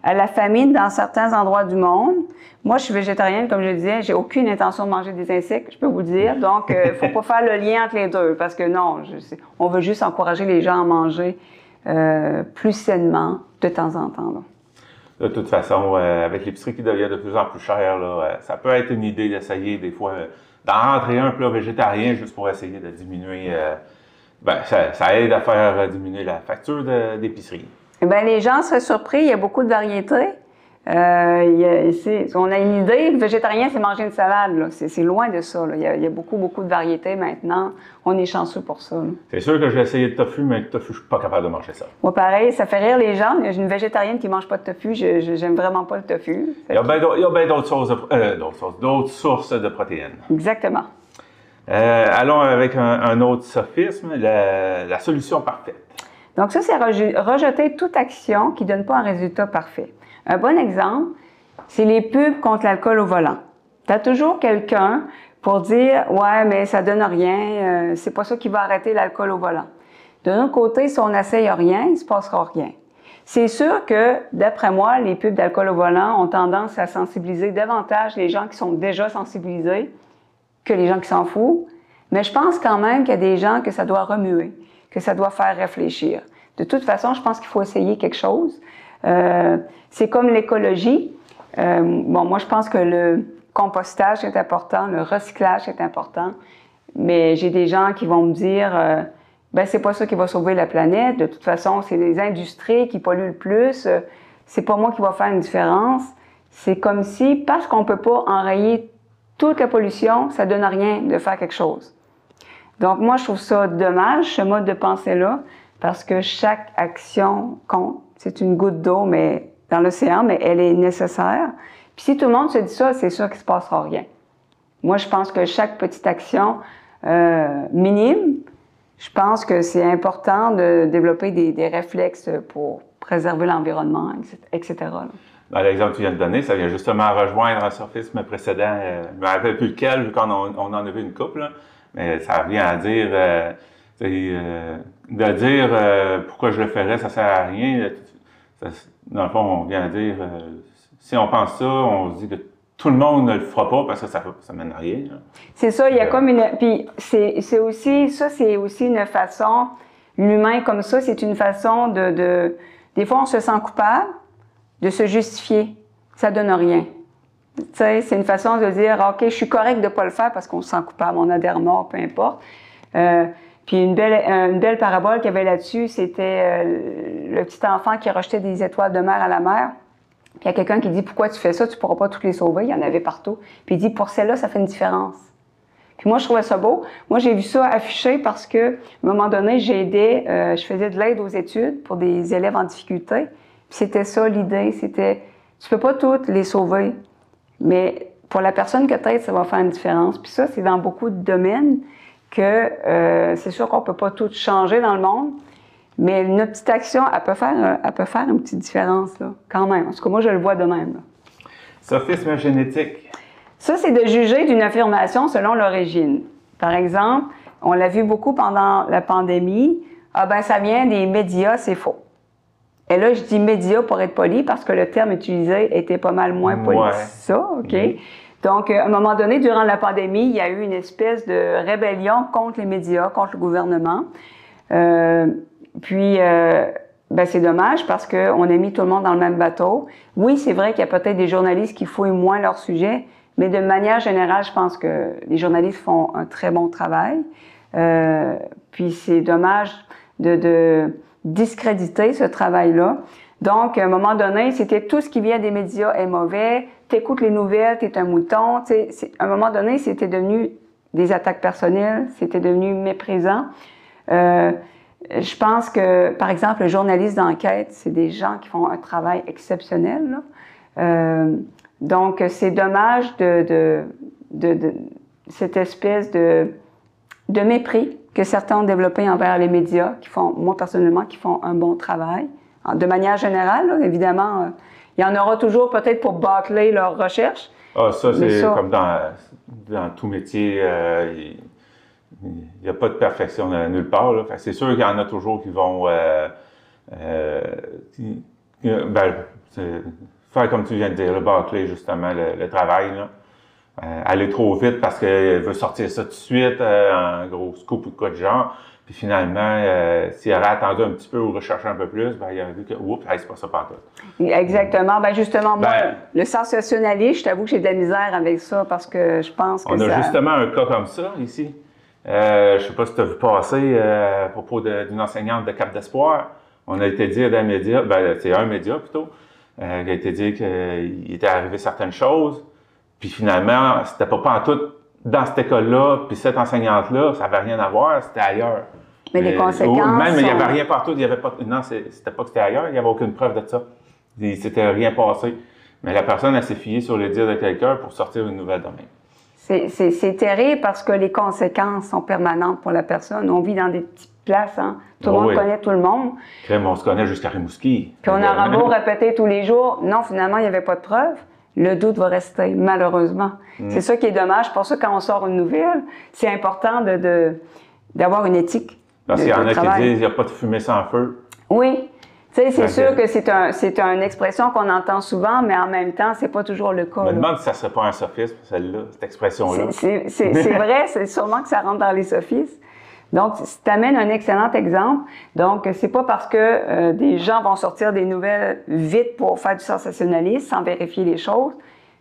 à la famine dans certains endroits du monde. Moi, je suis végétarienne, comme je le disais, j'ai aucune intention de manger des insectes, je peux vous le dire. Donc, il ne faut pas faire le lien entre les deux, parce que non, on veut juste encourager les gens à manger plus sainement de temps en temps. Là. De toute façon, avec l'épicerie qui devient de plus en plus chère, là, ça peut être une idée d'essayer des fois d'en rentrer un plat végétarien juste pour essayer de diminuer. Ça aide à faire diminuer la facture d'épicerie. Eh bien, les gens seraient surpris, il y a beaucoup de variétés. On a une idée, le végétarien, c'est manger une salade. C'est loin de ça. Là. Il y a beaucoup, beaucoup de variétés maintenant. On est chanceux pour ça. C'est sûr que j'ai essayé de tofu, mais le tofu, je suis pas capable de manger ça. Moi, pareil, ça fait rire les gens. J'ai une végétarienne qui ne mange pas de tofu. J'aime vraiment pas le tofu. Il y a bien d'autres sources de protéines. Exactement. Allons avec un autre sophisme, la solution parfaite. Donc ça, c'est rejeter toute action qui ne donne pas un résultat parfait. Un bon exemple, c'est les pubs contre l'alcool au volant. Tu as toujours quelqu'un pour dire « Ouais, mais ça donne rien, c'est pas ça qui va arrêter l'alcool au volant. » De notre côté, si on n'essaye rien, il ne se passera rien. C'est sûr que, d'après moi, les pubs d'alcool au volant ont tendance à sensibiliser davantage les gens qui sont déjà sensibilisés que les gens qui s'en foutent. Mais je pense quand même qu'il y a des gens que ça doit remuer, que ça doit faire réfléchir. De toute façon, je pense qu'il faut essayer quelque chose. C'est comme l'écologie. Moi, je pense que le compostage est important, le recyclage est important, mais j'ai des gens qui vont me dire c'est pas ça qui va sauver la planète. De toute façon, c'est les industries qui polluent le plus. C'est pas moi qui va faire une différence. C'est comme si, parce qu'on peut pas enrayer toute la pollution, ça donne rien de faire quelque chose. Donc, moi, je trouve ça dommage, ce mode de pensée-là, parce que chaque action compte. C'est une goutte d'eau dans l'océan, mais elle est nécessaire. Puis si tout le monde se dit ça, c'est sûr qu'il ne se passera rien. Moi, je pense que chaque petite action minime, je pense que c'est important de développer des réflexes pour préserver l'environnement, etc. Dans l'exemple que tu viens de donner, ça vient justement rejoindre un sophisme précédent. Je ne me rappelle plus lequel, vu qu'on en a vu une couple, là, mais ça revient à dire De dire pourquoi je le ferais, ça sert à rien. Dans le fond, on vient à dire, si on pense ça, on se dit que tout le monde ne le fera pas parce que ça mène à rien. C'est ça, il y a comme une... Puis c'est aussi une façon, l'humain comme ça, c'est une façon des fois, on se sent coupable de se justifier. Ça donne rien. Tu sais, c'est une façon de dire, OK, je suis correct de ne pas le faire parce qu'on se sent coupable, on a des remords, peu importe. Puis une belle parabole qu'il y avait là-dessus, c'était le petit enfant qui rejetait des étoiles de mer à la mer. Puis il y a quelqu'un qui dit, pourquoi tu fais ça? Tu ne pourras pas toutes les sauver. Il y en avait partout. Puis il dit, pour celle-là, ça fait une différence. Puis moi, je trouvais ça beau. Moi, j'ai vu ça affiché parce que, à un moment donné, je faisais de l'aide aux études pour des élèves en difficulté. Puis c'était ça l'idée, c'était, tu peux pas toutes les sauver, mais pour la personne que peut-être, ça va faire une différence. Puis ça, c'est dans beaucoup de domaines que c'est sûr qu'on peut pas tout changer dans le monde, mais notre petite action, elle peut faire une petite différence, là, quand même. En tout cas, moi, je le vois de même, là. Sophisme génétique. Ça, c'est de juger d'une affirmation selon l'origine. Par exemple, on l'a vu beaucoup pendant la pandémie. Ah ben, ça vient des médias, c'est faux. Et là, je dis médias pour être poli parce que le terme utilisé était pas mal moins poli que ça, OK? Donc, à un moment donné, durant la pandémie, il y a eu une espèce de rébellion contre les médias, contre le gouvernement. Ben, c'est dommage parce qu'on a mis tout le monde dans le même bateau. Oui, c'est vrai qu'il y a peut-être des journalistes qui fouillent moins leur sujet, mais de manière générale, je pense que les journalistes font un très bon travail. Puis c'est dommage de discréditer ce travail-là. Donc, à un moment donné, c'était tout ce qui vient des médias est mauvais. T'écoutes les nouvelles, t'es un mouton. À un moment donné, c'était devenu des attaques personnelles, c'était devenu méprisant. Je pense que, par exemple, le journaliste d'enquête, c'est des gens qui font un travail exceptionnel, là. Donc, c'est dommage de cette espèce de mépris que certains ont développé envers les médias, moi personnellement, qui font un bon travail. De manière générale, là, évidemment, il y en aura toujours peut-être pour bâcler leurs recherches. Ah, ça, c'est comme dans tout métier, il n'y a pas de perfection nulle part. Là. C'est sûr qu'il y en a toujours qui vont faire comme tu viens de dire, le bâcler justement le travail, là. Aller trop vite parce qu'elle veut sortir ça tout de suite, en gros scoop ou de quoi de genre. Puis finalement, s'il aurait attendu un petit peu ou recherché un peu plus, ben, il aurait vu que, oups, c'est pas ça partout. Exactement. Ben justement, moi, le sensationnalisme, je t'avoue que j'ai de la misère avec ça parce que je pense que on a justement un cas comme ça ici. Je sais pas si tu as vu passer à propos d'une enseignante de Cap d'Espoir. On a été dire dans les médias, ben c'est un média plutôt, qui a été dit qu'il était arrivé certaines choses. Puis finalement, c'était pas en tout dans cette école-là, puis cette enseignante-là, ça n'avait rien à voir, c'était ailleurs. Mais les conséquences. Même, il n'y avait rien partout, il y avait pas. Non, c'était pas que c'était ailleurs, il n'y avait aucune preuve de ça. Il s'était rien passé. Mais la personne, elle s'est fiée sur le dire de quelqu'un pour sortir une nouvelle domaine. C'est terrible parce que les conséquences sont permanentes pour la personne. On vit dans des petites places, hein. Tout le monde connaît tout le monde. On se connaît jusqu'à Rimouski. Puis on aura beau répéter tous les jours, non, finalement, il n'y avait pas de preuve. Le doute va rester, malheureusement. C'est ça qui est dommage. Pour ça, quand on sort une nouvelle, c'est important d'avoir une éthique. Parce qu'il y en a qui disent qu'il n'y a pas de fumée sans feu. Oui. Tu sais, c'est sûr que c'est une expression qu'on entend souvent, mais en même temps, c'est pas toujours le cas. Je me demande si ça ne serait pas un sophisme, celle-là, cette expression-là. C'est vrai, c'est sûrement que ça rentre dans les sophismes. Donc, tu amènes un excellent exemple. Donc, c'est pas parce que des gens vont sortir des nouvelles vite pour faire du sensationnalisme sans vérifier les choses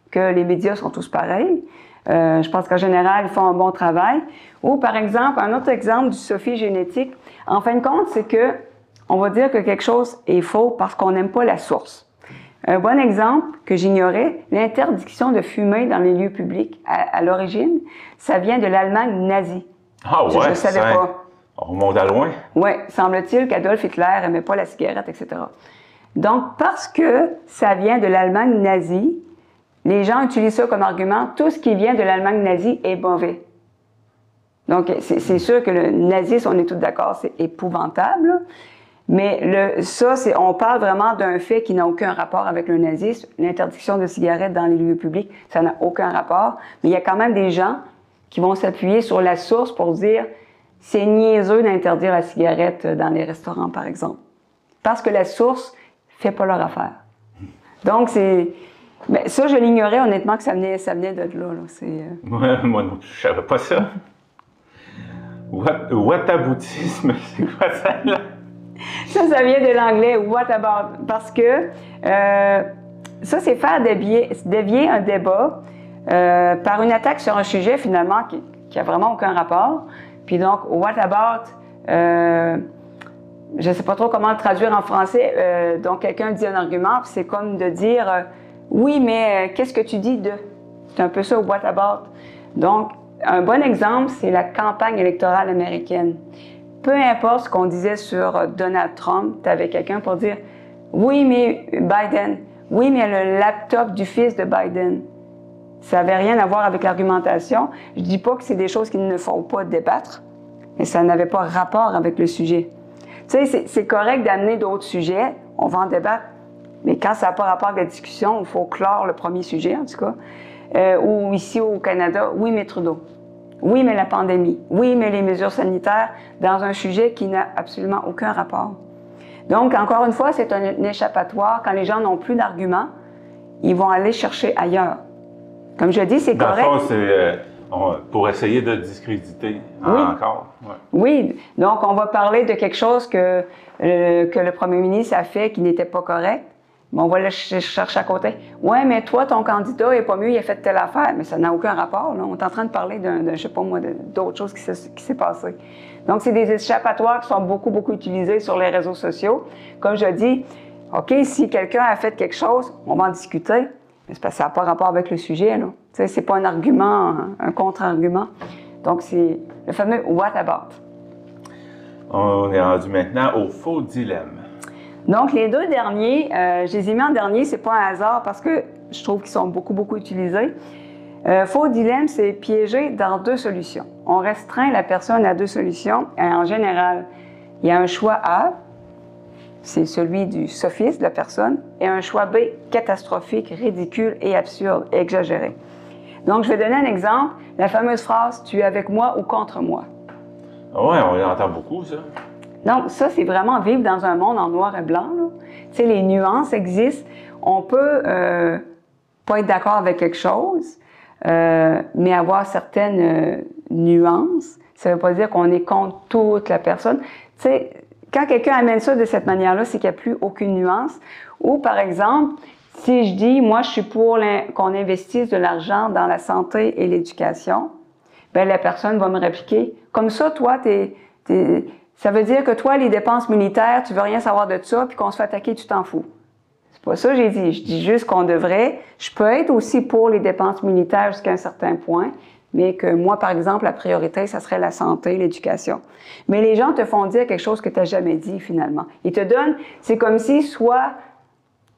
que les médias sont tous pareils. Je pense qu'en général, ils font un bon travail. Ou, par exemple, un autre exemple du sophisme génétique, en fin de compte, c'est que on va dire que quelque chose est faux parce qu'on n'aime pas la source. Un bon exemple que j'ignorais, l'interdiction de fumer dans les lieux publics, à l'origine, ça vient de l'Allemagne nazie. Ah ouais, je ne savais pas. On remonte à loin. Oui, semble-t-il qu'Adolf Hitler n'aimait pas la cigarette, etc. Donc, parce que ça vient de l'Allemagne nazie, les gens utilisent ça comme argument, tout ce qui vient de l'Allemagne nazie est mauvais. Donc, c'est sûr que le nazisme, on est tous d'accord, c'est épouvantable, mais on parle vraiment d'un fait qui n'a aucun rapport avec le nazisme. L'interdiction de cigarettes dans les lieux publics, ça n'a aucun rapport, mais il y a quand même des gens qui vont s'appuyer sur la source pour dire c'est niaiseux d'interdire la cigarette dans les restaurants, par exemple. Parce que la source ne fait pas leur affaire. Donc, c'est... Mais ça, je l'ignorais honnêtement que ça venait de là. Moi non plus, je ne savais pas ça. Whataboutisme, c'est quoi ça là? Ça vient de l'anglais what about. Parce que ça, c'est faire dévier un débat par une attaque sur un sujet finalement qui a vraiment aucun rapport. Puis donc, what about, je ne sais pas trop comment le traduire en français. Donc, quelqu'un dit un argument, puis c'est comme de dire oui, mais qu'est-ce que tu dis de? C'est un peu ça, what about. Donc, un bon exemple, c'est la campagne électorale américaine. Peu importe ce qu'on disait sur Donald Trump, tu avais quelqu'un pour dire oui, mais Biden, oui, mais le laptop du fils de Biden. Ça n'avait rien à voir avec l'argumentation. Je ne dis pas que c'est des choses qu'il ne faut pas débattre, mais ça n'avait pas rapport avec le sujet. Tu sais, c'est correct d'amener d'autres sujets, on va en débattre, mais quand ça n'a pas rapport avec la discussion, il faut clore le premier sujet, en tout cas. Ou ici au Canada, oui, mais Trudeau. Oui, mais la pandémie. Oui, mais les mesures sanitaires dans un sujet qui n'a absolument aucun rapport. Donc, encore une fois, c'est un échappatoire. Quand les gens n'ont plus d'arguments, ils vont aller chercher ailleurs. Comme je dis, c'est correct. Dans le fond, c'est pour essayer de discréditer encore. Ouais. Oui, donc on va parler de quelque chose que le premier ministre a fait qui n'était pas correct. Mais on va le chercher à côté. Oui, mais toi, ton candidat n'est pas mieux, il a fait telle affaire. Mais ça n'a aucun rapport. Là. On est en train de parler je ne sais pas moi, d'autres choses qui s'est passé. Donc, c'est des échappatoires qui sont beaucoup, beaucoup utilisés sur les réseaux sociaux. Comme je dis, OK, si quelqu'un a fait quelque chose, on va en discuter. Mais c'est parce que ça n'a pas rapport avec le sujet. Tu sais, c'est pas un argument, un contre-argument. Donc, c'est le fameux « what about ». On est rendu maintenant au faux dilemme. Donc, les deux derniers, je les ai mis en dernier, c'est pas un hasard parce que je trouve qu'ils sont beaucoup, beaucoup utilisés. Faux dilemme, c'est piéger dans deux solutions. On restreint la personne à deux solutions. Et en général, il y a un choix A, c'est celui du sophisme de la personne, et un choix B, catastrophique, ridicule et absurde, et exagéré. Donc, je vais donner un exemple, la fameuse phrase « tu es avec moi ou contre moi ». Oui, on l'entend beaucoup, ça. Donc, ça, c'est vraiment vivre dans un monde en noir et blanc. Tu sais, les nuances existent. On peut pas être d'accord avec quelque chose, mais avoir certaines nuances. Ça ne veut pas dire qu'on est contre toute la personne. Tu sais, quand quelqu'un amène ça de cette manière-là, c'est qu'il n'y a plus aucune nuance. Ou, par exemple, si je dis, moi, je suis pour qu'on investisse de l'argent dans la santé et l'éducation, bien, la personne va me répliquer, comme ça, toi, ça veut dire que toi, les dépenses militaires, tu veux rien savoir de ça, puis qu'on se fait attaquer, tu t'en fous. C'est pas ça que j'ai dit. Je dis juste qu'on devrait. Je peux être aussi pour les dépenses militaires jusqu'à un certain point, mais que moi, par exemple, la priorité, ça serait la santé, l'éducation. Mais les gens te font dire quelque chose que tu n'as jamais dit, finalement. Ils te donnent, c'est comme si soit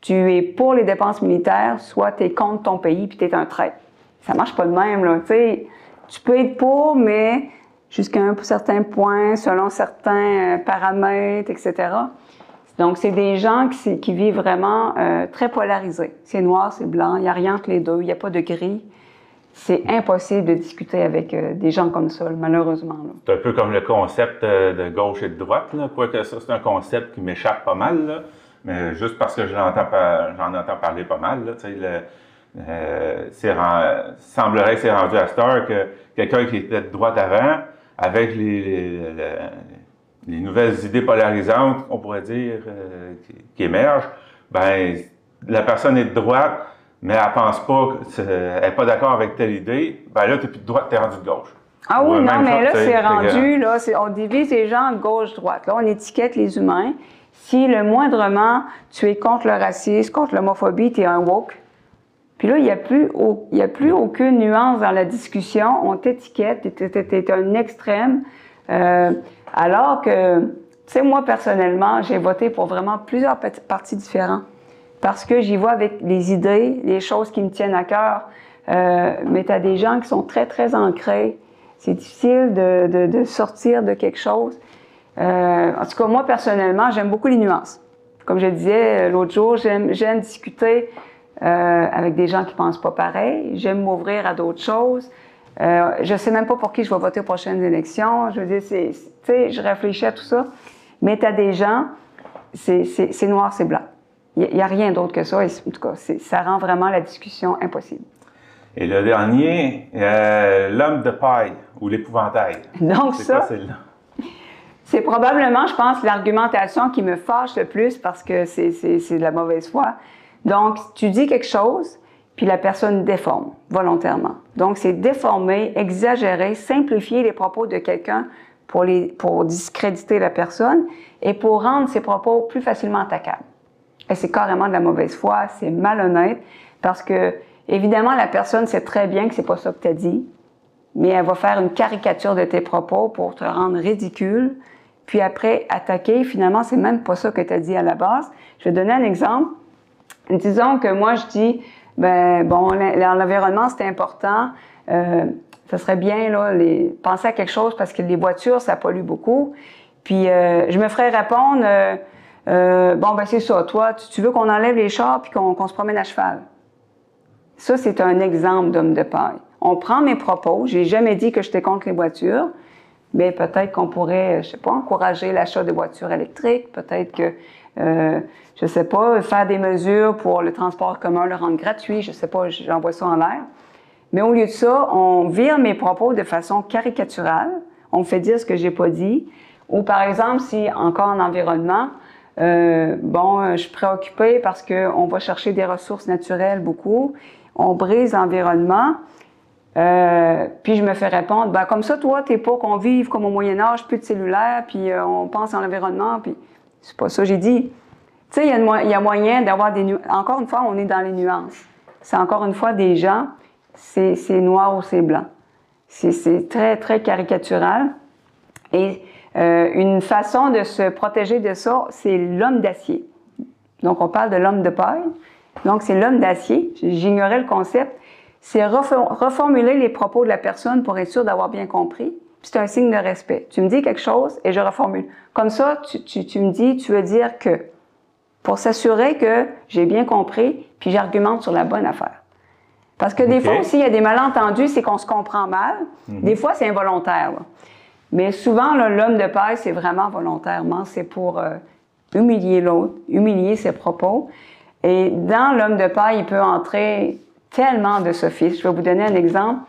tu es pour les dépenses militaires, soit tu es contre ton pays, puis tu es un traître. Ça marche pas de même, là. Tu sais, tu peux être pour, mais jusqu'à un certain point, selon certains paramètres, etc. Donc, c'est des gens qui vivent vraiment très polarisés. C'est noir, c'est blanc, il n'y a rien entre les deux, il n'y a pas de gris. C'est impossible de discuter avec des gens comme ça, malheureusement. C'est un peu comme le concept de gauche et de droite, là. Quoique ça, c'est un concept qui m'échappe pas mal, là. Mais juste parce que j'en entends parler pas mal, là, tu sais, semblerait que c'est rendu à cette heure que quelqu'un qui était de droite avant, avec les nouvelles idées polarisantes, on pourrait dire, qui émergent, ben la personne est de droite, mais elle pense pas, elle n'est pas d'accord avec telle idée, ben là, tu n'es plus de droite, tu es rendu de gauche. Ah oui, non, mais là, c'est rendu, là, on divise les gens gauche-droite. Là, on étiquette les humains. Si le moindrement, tu es contre le racisme, contre l'homophobie, tu es un woke. Puis là, il n'y a plus aucune nuance dans la discussion. On t'étiquette, tu es un extrême. Alors que, tu sais, moi, personnellement, j'ai voté pour vraiment plusieurs partis différents. Parce que j'y vois avec les idées, les choses qui me tiennent à cœur. Mais tu as des gens qui sont très, très ancrés. C'est difficile de sortir de quelque chose. En tout cas, moi, personnellement, j'aime beaucoup les nuances. Comme je disais l'autre jour, j'aime discuter avec des gens qui ne pensent pas pareil. J'aime m'ouvrir à d'autres choses. Je ne sais même pas pour qui je vais voter aux prochaines élections. Je veux dire, tu sais, je réfléchis à tout ça. Mais tu as des gens, c'est noir, c'est blanc. Il n'y a rien d'autre que ça. Et en tout cas, ça rend vraiment la discussion impossible. Et le dernier, l'homme de paille ou l'épouvantail. Donc c'est ça, quoi celle-là? c'est probablement, je pense, l'argumentation qui me fâche le plus parce que c'est de la mauvaise foi. Donc, tu dis quelque chose, puis la personne déforme volontairement. Donc, c'est déformer, exagérer, simplifier les propos de quelqu'un pour discréditer la personne et pour rendre ses propos plus facilement attaquables. Et c'est carrément de la mauvaise foi, c'est malhonnête parce que, évidemment, la personne sait très bien que c'est pas ça que tu as dit, mais elle va faire une caricature de tes propos pour te rendre ridicule, puis après attaquer. Finalement, c'est même pas ça que tu as dit à la base. Je vais donner un exemple. Disons que moi, je dis, ben bon, l'environnement, c'est important. Ça serait bien, là, penser à quelque chose parce que les voitures, ça pollue beaucoup. Puis, je me ferais répondre, bon, ben c'est ça, toi, tu veux qu'on enlève les chars puis qu'on se promène à cheval. Ça, c'est un exemple d'homme de paille. On prend mes propos, j'ai jamais dit que j'étais contre les voitures, mais peut-être qu'on pourrait, je sais pas, encourager l'achat de voitures électriques, peut-être que, je sais pas, faire des mesures pour le transport commun, le rendre gratuit, je sais pas, j'envoie ça en l'air. Mais au lieu de ça, on vire mes propos de façon caricaturale, on me fait dire ce que j'ai pas dit, ou par exemple, si, encore en environnement, bon, je suis préoccupée parce qu'on va chercher des ressources naturelles beaucoup, on brise l'environnement, puis je me fais répondre, ben comme ça, toi, t'es pas qu'on vive comme au Moyen-Âge, plus de cellulaire, puis on pense à l'environnement, puis c'est pas ça que j'ai dit. Tu sais, il y a moyen d'avoir des nuances. Encore une fois, on est dans les nuances. C'est encore une fois des gens, c'est noir ou c'est blanc. C'est très, très caricatural. Et une façon de se protéger de ça, c'est l'homme d'acier. Donc, on parle de l'homme de paille. Donc, c'est l'homme d'acier. J'ignorais le concept. C'est reformuler les propos de la personne pour être sûr d'avoir bien compris. C'est un signe de respect. Tu me dis quelque chose et je reformule. Comme ça, tu me dis, tu veux dire que. Pour s'assurer que j'ai bien compris, puis j'argumente sur la bonne affaire. Parce que des fois aussi, il y a des malentendus, c'est qu'on se comprend mal. Des fois, c'est involontaire. Là. Mais souvent, l'homme de paille, c'est vraiment volontairement. C'est pour humilier l'autre, humilier ses propos. Et dans l'homme de paille, il peut entrer tellement de sophismes. Je vais vous donner un exemple.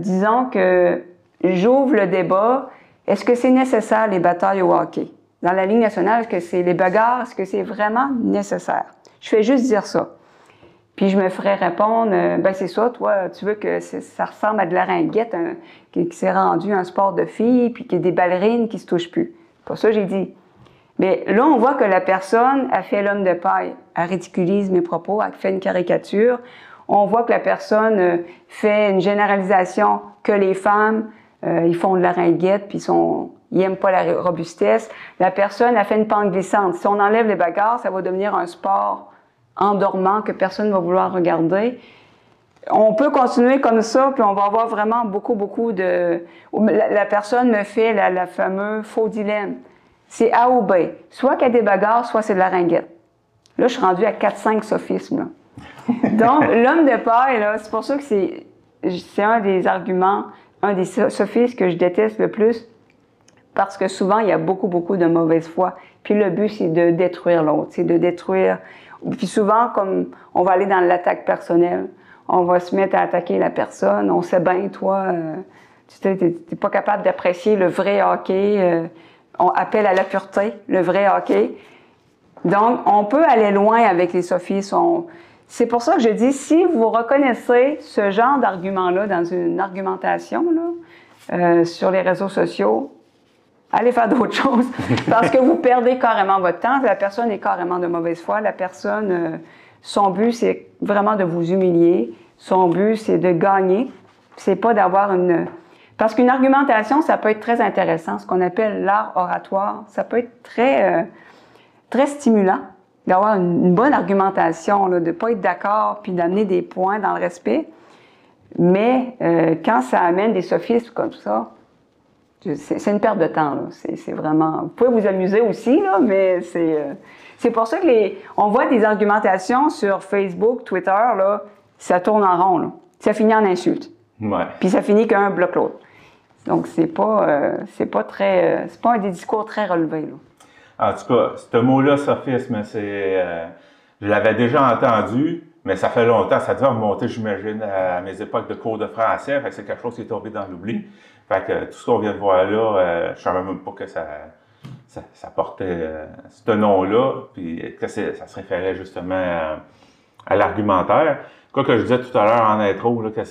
Disons que j'ouvre le débat. Est-ce que c'est nécessaire les batailles au hockey? Dans la Ligue nationale, est-ce que c'est les bagarres? Est-ce que c'est vraiment nécessaire? Je fais juste dire ça. Puis je me ferais répondre, ben c'est ça, toi, tu veux que ça ressemble à de la ringuette, qui s'est rendu un sport de filles, puis qu'il y a des ballerines qui se touchent plus. C'est pas ça que j'ai dit. Mais là, on voit que la personne a fait l'homme de paille. Elle ridiculise mes propos, elle fait une caricature. On voit que la personne fait une généralisation que les femmes, ils font de la ringuette, puis ils n'aiment pas la robustesse. La personne a fait une pente glissante. Si on enlève les bagarres, ça va devenir un sport endormant que personne ne va vouloir regarder. On peut continuer comme ça, puis on va avoir vraiment beaucoup de... La personne me fait la fameux faux dilemme. C'est A ou B. Soit qu'il y a des bagarres, soit c'est de la ringuette. Là, je suis rendue à 4-5 sophismes. Là. Donc, l'homme de paille, là, c'est pour ça que c'est un des arguments, un des sophismes que je déteste le plus, parce que souvent, il y a beaucoup de mauvaise foi. Puis le but, c'est de détruire l'autre, c'est de détruire... Puis souvent, comme on va aller dans l'attaque personnelle, on va se mettre à attaquer la personne. On sait bien, toi, tu n'es pas capable d'apprécier le vrai hockey. On appelle à la pureté, le vrai hockey. Donc, on peut aller loin avec les sophismes. C'est pour ça que je dis, si vous reconnaissez ce genre d'argument-là dans une argumentation là, sur les réseaux sociaux, allez faire d'autres choses parce que vous perdez carrément votre temps. La personne est carrément de mauvaise foi. La personne, son but, c'est vraiment de vous humilier. Son but, c'est de gagner. C'est pas d'avoir une... Parce qu'une argumentation, ça peut être très intéressant. Ce qu'on appelle l'art oratoire, ça peut être très stimulant d'avoir une bonne argumentation, là, de ne pas être d'accord puis d'amener des points dans le respect. Mais quand ça amène des sophismes comme ça, c'est une perte de temps, là. C'est vraiment... Vous pouvez vous amuser aussi, là, mais c'est pour ça que on voit des argumentations sur Facebook, Twitter, là, ça tourne en rond, là. Ça finit en insulte. Ouais. Puis ça finit qu'un bloque l'autre. Donc, c'est pas un des discours très relevés, là. En tout cas, ce mot-là, sophisme, je l'avais déjà entendu, mais ça fait longtemps, ça devait remonter, j'imagine, à mes époques de cours de français, fait que c'est quelque chose qui est tombé dans l'oubli. Fait que tout ce qu'on vient de voir là, je savais même pas que ça portait ce nom-là, puis que ça se référait justement à l'argumentaire. Quoi que je disais tout à l'heure en intro, là, que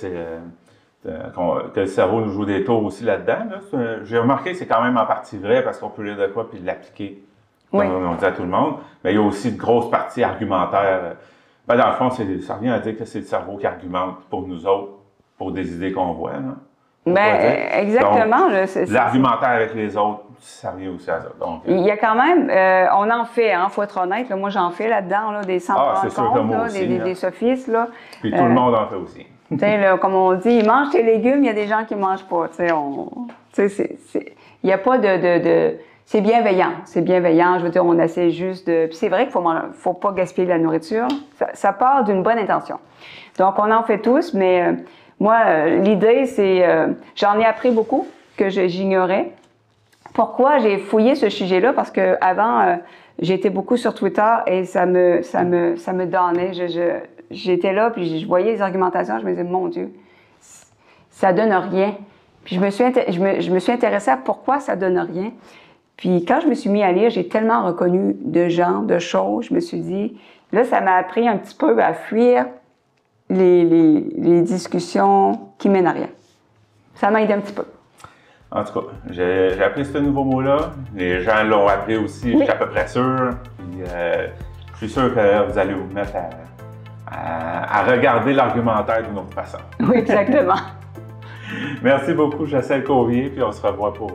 le cerveau nous joue des tours aussi là-dedans. Là. J'ai remarqué que c'est quand même en partie vrai parce qu'on peut lire de quoi puis l'appliquer, Oui. comme on dit à tout le monde. Mais il y a aussi une grosse partie argumentaire. Ben, dans le fond, ça revient à dire que c'est le cerveau qui argumente pour nous autres, pour des idées qu'on voit. Là. Ben, exactement. L'argumentaire avec les autres, ça revient aussi à ça. Donc, il y a quand même, on en fait, il faut être honnête, là, moi j'en fais là-dedans, là, des sans-rencontres, des sophismes. Là. Puis tout le monde en fait aussi. Là, comme on dit, ils mangent tes légumes, il y a des gens qui ne mangent pas. Il n'y a pas c'est bienveillant. C'est bienveillant. Je veux dire, on essaie juste de. Puis c'est vrai qu'il ne faut pas gaspiller la nourriture. Ça part d'une bonne intention. Donc, on en fait tous, mais moi, l'idée, c'est. J'en ai appris beaucoup que j'ignorais. Pourquoi j'ai fouillé ce sujet-là? Parce qu'avant, j'étais beaucoup sur Twitter et ça me donnait. J'étais là, puis je voyais les argumentations, je me disais, mon Dieu, ça donne rien. Puis je me suis intéressée à pourquoi ça donne rien. Puis quand je me suis mis à lire, j'ai tellement reconnu de gens, de choses, je me suis dit, là, ça m'a appris un petit peu à fuir les discussions qui mènent à rien. Ça m'a aidé un petit peu. En tout cas, j'ai appris ce nouveau mot-là. Les gens l'ont appris aussi, oui. Je suis à peu près sûr. Puis, je suis sûr que vous allez vous mettre à regarder l'argumentaire d'une autre façon. Oui, exactement. Merci beaucoup, Jacelle Courrier, puis on se revoit pour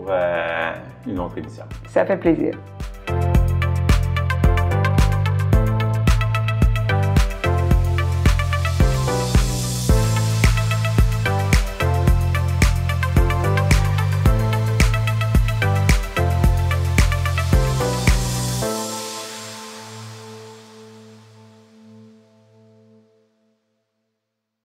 une autre émission. Ça fait plaisir.